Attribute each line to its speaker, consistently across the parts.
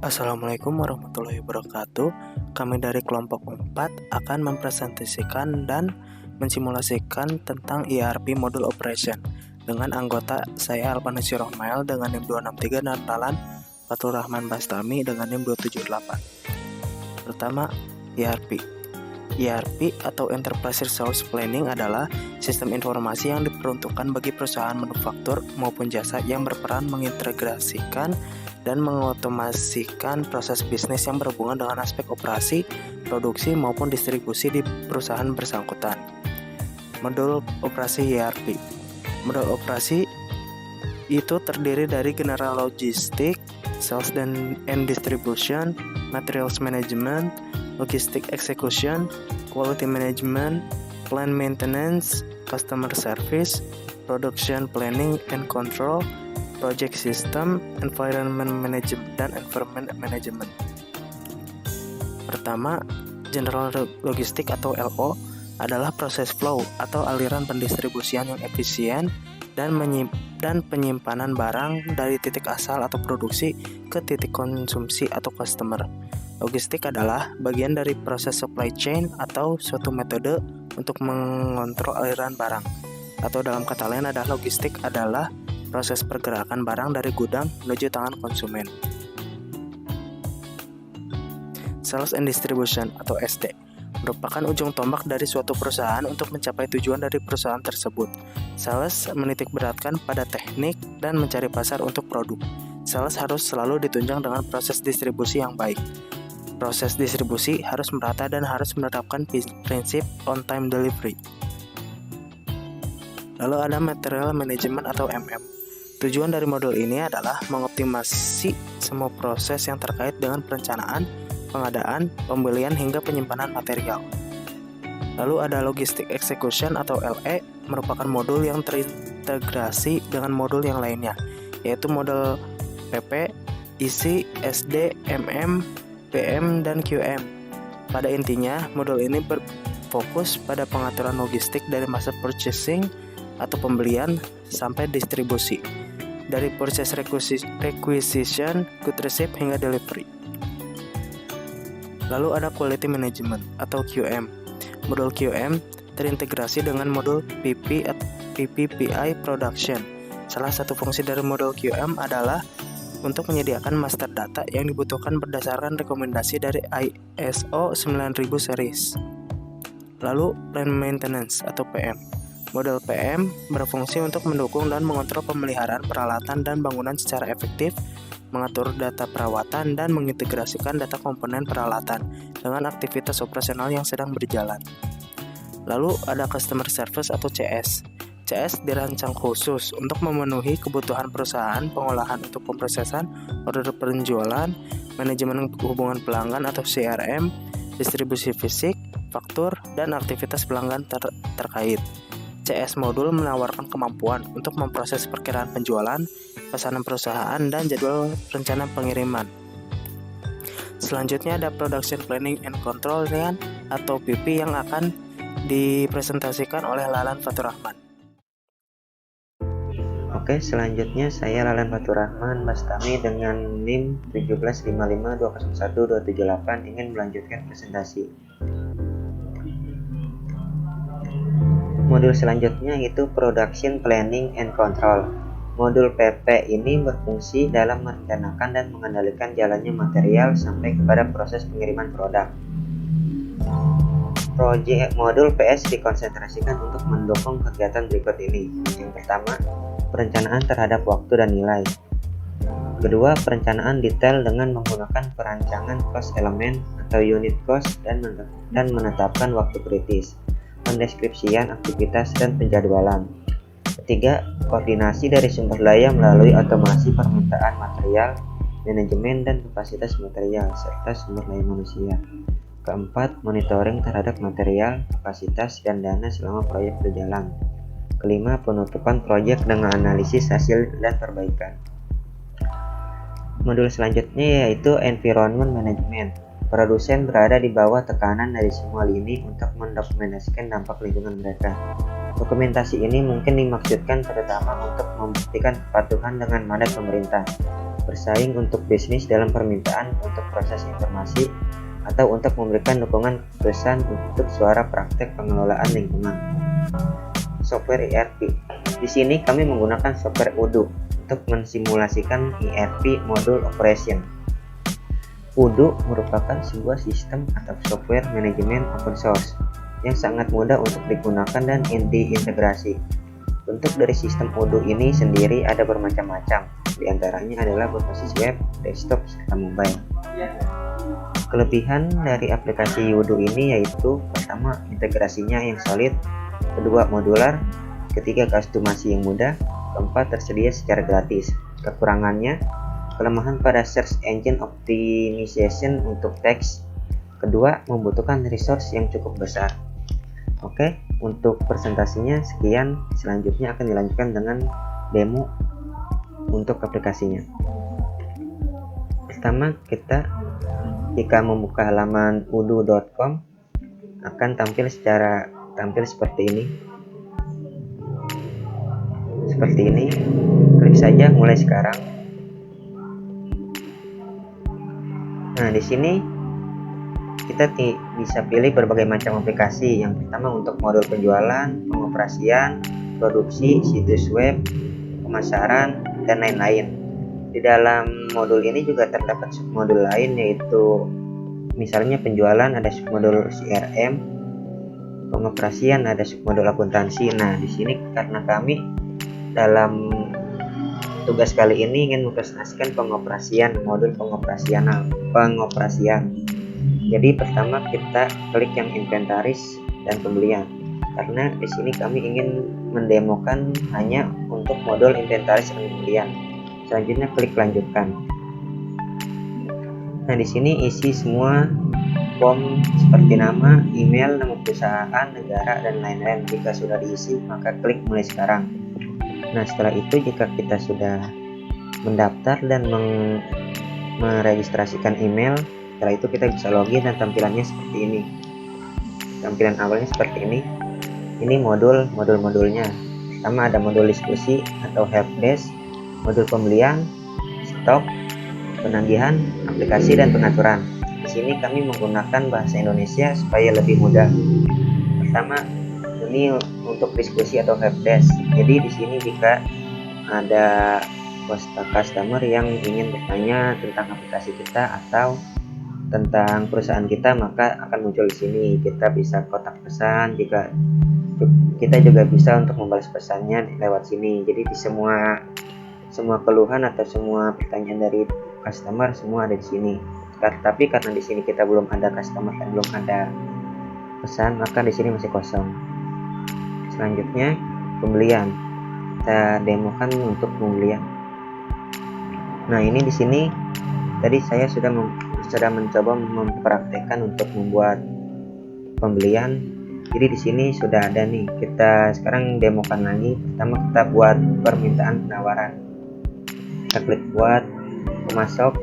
Speaker 1: Assalamualaikum warahmatullahi wabarakatuh. Kami dari kelompok 4 akan mempresentasikan dan mensimulasikan tentang ERP Module Operation dengan anggota saya Alvanisi Rohmael dengan NIM 263 dan Lalan Fatur Rahman Bastami dengan NIM 278. Pertama, ERP. ERP atau Enterprise Resource Planning adalah sistem informasi yang diperuntukkan bagi perusahaan manufaktur maupun jasa yang berperan mengintegrasikan dan mengotomasikan proses bisnis yang berhubungan dengan aspek operasi, produksi, maupun distribusi di perusahaan bersangkutan. Modul operasi ERP. Modul operasi itu terdiri dari General Logistik, Sales and Distribution, Materials Management, Logistic Execution, Quality Management, Plant Maintenance, Customer Service, Production Planning and Control, Project System, Environment Management, dan Environment Management. Pertama, General Logistik atau LO adalah proses flow atau aliran pendistribusian yang efisien dan penyimpanan barang dari titik asal atau produksi ke titik konsumsi atau customer. Logistik adalah bagian dari proses supply chain atau suatu metode untuk mengontrol aliran barang. Atau dalam kata lain adalah logistik adalah proses pergerakan barang dari gudang menuju tangan konsumen. Sales and Distribution atau SD merupakan ujung tombak dari suatu perusahaan untuk mencapai tujuan dari perusahaan tersebut. Sales menitikberatkan pada teknik dan mencari pasar untuk produk. Sales harus selalu ditunjang dengan proses distribusi yang baik. Proses distribusi harus merata dan harus menerapkan prinsip on-time delivery. Lalu ada Material Management atau MM. Tujuan dari modul ini adalah mengoptimasi semua proses yang terkait dengan perencanaan, pengadaan, pembelian, hingga penyimpanan material. Lalu ada Logistic Execution atau LE, merupakan modul yang terintegrasi dengan modul yang lainnya, yaitu modul PP, IC, SD, MM, PM, dan QM. Pada intinya, modul ini berfokus pada pengaturan logistik dari masa purchasing atau pembelian sampai distribusi, dari proses requisition, good receipt, hingga delivery. Lalu ada Quality Management atau QM. Modul QM terintegrasi dengan modul PPPI Production. Salah satu fungsi dari modul QM adalah untuk menyediakan master data yang dibutuhkan berdasarkan rekomendasi dari ISO 9000 series. Lalu Plant Maintenance atau PM. Model PM berfungsi untuk mendukung dan mengontrol pemeliharaan peralatan dan bangunan secara efektif, mengatur data perawatan, dan mengintegrasikan data komponen peralatan dengan aktivitas operasional yang sedang berjalan. Lalu ada Customer Service atau CS. CS dirancang khusus untuk memenuhi kebutuhan perusahaan, pengolahan untuk pemrosesan, order penjualan, manajemen hubungan pelanggan atau CRM, distribusi fisik, faktur, dan aktivitas pelanggan terkait. CS modul menawarkan kemampuan untuk memproses perkiraan penjualan, pesanan perusahaan, dan jadwal rencana pengiriman. Selanjutnya ada Production Planning and Control atau PP yang akan dipresentasikan oleh Lalan Fatur Rahman.
Speaker 2: Oke, selanjutnya saya Lalan Fatur Rahman Bastami dengan NIM 175520128 ingin melanjutkan presentasi. Modul selanjutnya yaitu Production Planning and Control. Modul PP ini berfungsi dalam merencanakan dan mengendalikan jalannya material sampai kepada proses pengiriman produk. Modul PS dikonsentrasikan untuk mendukung kegiatan berikut ini. Yang pertama, perencanaan terhadap waktu dan nilai. Kedua, perencanaan detail dengan menggunakan perancangan cost element atau unit cost dan menetapkan waktu kritis. Pendeskripsian aktivitas dan penjadwalan. Ketiga, koordinasi dari sumber daya melalui otomasi permintaan material, manajemen dan kapasitas material, serta sumber daya manusia. Keempat, monitoring terhadap material, kapasitas, dan dana selama proyek berjalan. Kelima, penutupan proyek dengan analisis hasil dan perbaikan. Modul selanjutnya yaitu Environment Management. Produsen berada di bawah tekanan dari semua lini untuk mendokumentasikan dampak lingkungan mereka. Dokumentasi ini mungkin dimaksudkan terutama untuk membuktikan kepatuhan dengan mandat pemerintah. bersaing untuk bisnis dalam permintaan untuk proses informasi atau untuk memberikan dukungan keputusan untuk suara praktek pengelolaan lingkungan. Software ERP. Di sini kami menggunakan software Odoo untuk mensimulasikan ERP Module Operation. Odoo merupakan sebuah sistem atau software manajemen open source yang sangat mudah untuk digunakan dan diintegrasi. Bentuk dari sistem Odoo ini sendiri ada bermacam-macam, di antaranya adalah berbasis web, desktop, serta mobile. Kelebihan dari aplikasi Odoo ini yaitu pertama, integrasinya yang solid, kedua, modular, ketiga, customasi yang mudah, keempat, tersedia secara gratis. Kekurangannya, kelemahan pada search engine optimization untuk teks, kedua, membutuhkan resource yang cukup besar. Oke, untuk presentasinya sekian. Selanjutnya akan dilanjutkan dengan demo untuk aplikasinya. Pertama, kita jika membuka halaman odoo.com akan tampil seperti ini. Seperti ini. Klik saja mulai sekarang. Nah, di sini kita bisa pilih berbagai macam aplikasi. Yang pertama untuk modul penjualan, pengoperasian, produksi, situs web, pemasaran, dan lain-lain. Di dalam modul ini juga terdapat submodul lain, yaitu misalnya penjualan ada submodul CRM, pengoperasian ada submodul akuntansi. Nah, di sini karena kami dalam tugas kali ini ingin mempresentasikan pengoperasian, modul pengoperasian. Jadi pertama kita klik yang inventaris dan pembelian, karena di sini kami ingin mendemokan hanya untuk modul inventaris dan pembelian. Selanjutnya klik lanjutkan. Nah, di sini isi semua form seperti nama, email, nama perusahaan, negara, dan lain-lain. Jika sudah diisi, maka klik mulai sekarang. Nah, setelah itu jika kita sudah mendaftar dan meregistrasikan email, setelah itu kita bisa login dan tampilannya seperti ini. Tampilan awalnya seperti ini. Ini modul-modulnya. Pertama ada modul diskusi atau helpdesk, modul pembelian, stok, penagihan, aplikasi, dan pengaturan. Di sini kami menggunakan bahasa Indonesia supaya lebih mudah. Pertama, ini untuk diskusi atau helpdesk. Jadi di sini jika ada customer yang ingin bertanya tentang aplikasi kita atau tentang perusahaan kita, maka akan muncul di sini. Kita bisa kotak pesan, kita juga bisa untuk membalas pesannya lewat sini. Jadi di semua keluhan atau semua pertanyaan dari customer semua ada di sini. Tapi karena di sini kita belum ada customer dan belum ada pesan, maka di sini masih kosong. Selanjutnya pembelian. Kita demokan untuk pembelian. Nah, ini di sini tadi saya sudah mencoba mempraktekkan untuk membuat pembelian. Jadi di sini sudah ada nih. Kita sekarang demokan lagi. Pertama kita buat permintaan penawaran. Kita klik buat pemasok.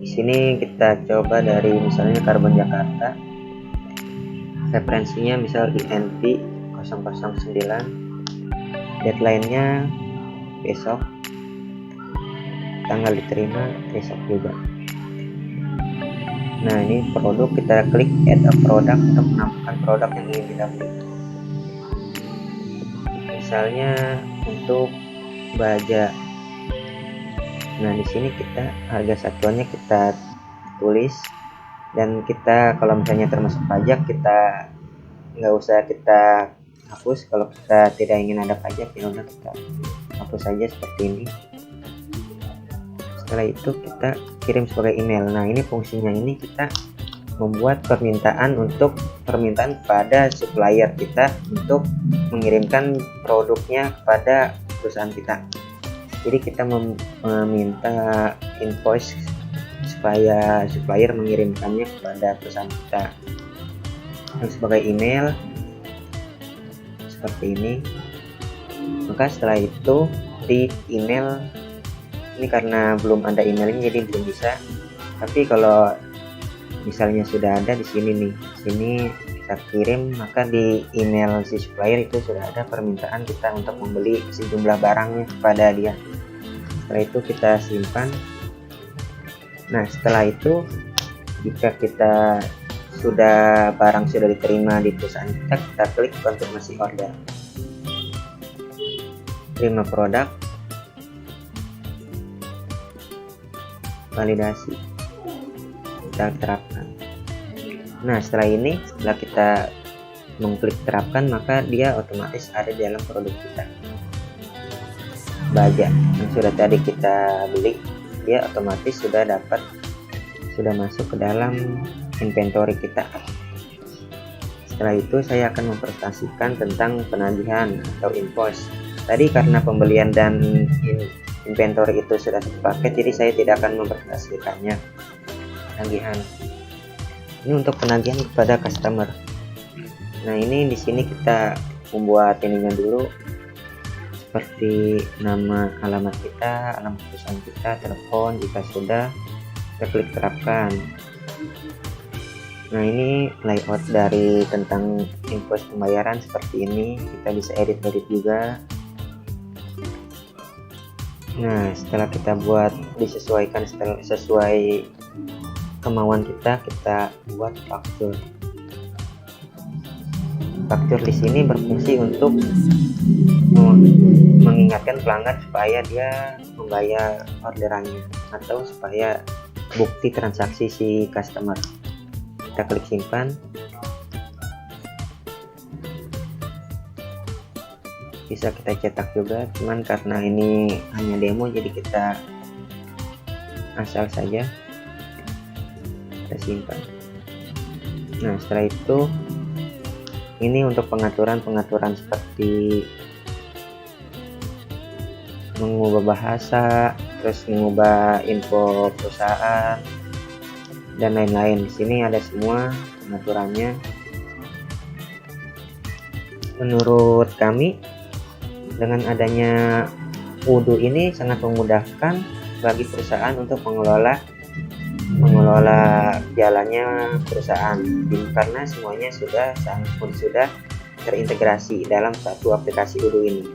Speaker 2: Di sini kita coba dari misalnya Karbon Jakarta. Referensinya misal INP 009. Deadline-nya besok. Tanggal diterima besok juga. Nah, ini produk, kita klik add a product untuk menampilkan produk yang ingin kita beli. Misalnya untuk baja. Nah, di sini kita harga satuannya kita tulis, dan kita kalau misalnya termasuk pajak kita nggak usah kita hapus. Kalau kita tidak ingin ada pajak, ya udah kita hapus saja seperti ini. Setelah itu kita kirim sebagai email. Nah, ini fungsinya, ini kita membuat permintaan kepada supplier kita untuk mengirimkan produknya kepada perusahaan kita. Jadi kita meminta invoice supaya supplier mengirimkannya kepada perusahaan kita. Dan sebagai email seperti ini. Maka setelah itu di email ini karena belum ada emailnya jadi belum bisa. Tapi kalau misalnya sudah ada di sini nih, sini kita kirim, maka di email si supplier itu sudah ada permintaan kita untuk membeli sejumlah barangnya kepada dia. Setelah itu kita simpan. Nah, setelah itu jika barang sudah diterima di perusahaan kita klik konfirmasi order, terima produk, validasi, kita terapkan. Nah, setelah kita mengklik terapkan, maka dia otomatis ada di dalam produk kita. Baja yang sudah tadi kita beli, dia otomatis sudah masuk ke dalam inventory kita. Setelah itu saya akan mempresentasikan tentang penagihan atau invoice. Tadi karena pembelian dan inventory itu sudah satu paket, jadi saya tidak akan mempresentasikannya. Penagihan ini untuk penagihan kepada customer. Nah, ini di sini kita membuat ininya dulu, seperti nama, alamat kita, alamat perusahaan kita, telepon. Jika sudah, kita klik terapkan. Nah, ini layout dari tentang invoice pembayaran seperti ini. Kita bisa edit juga. Nah, setelah kita buat disesuaikan sesuai kemauan kita buat faktur. Faktur di sini berfungsi untuk mengingatkan pelanggan supaya dia membayar orderannya atau supaya bukti transaksi si customer. Kita klik simpan. Bisa kita cetak juga, cuman karena ini hanya demo jadi kita asal saja kita simpan. Nah, setelah itu ini untuk pengaturan seperti mengubah bahasa, terus mengubah info perusahaan dan lain-lain. Di sini ada semua pengaturannya. Menurut kami, dengan adanya Odoo ini sangat memudahkan bagi perusahaan untuk mengelola jalannya perusahaan, karena semuanya sudah terintegrasi dalam satu aplikasi Odoo ini.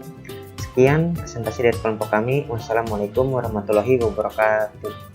Speaker 2: Sekian presentasi dari kelompok kami. Wassalamualaikum warahmatullahi wabarakatuh.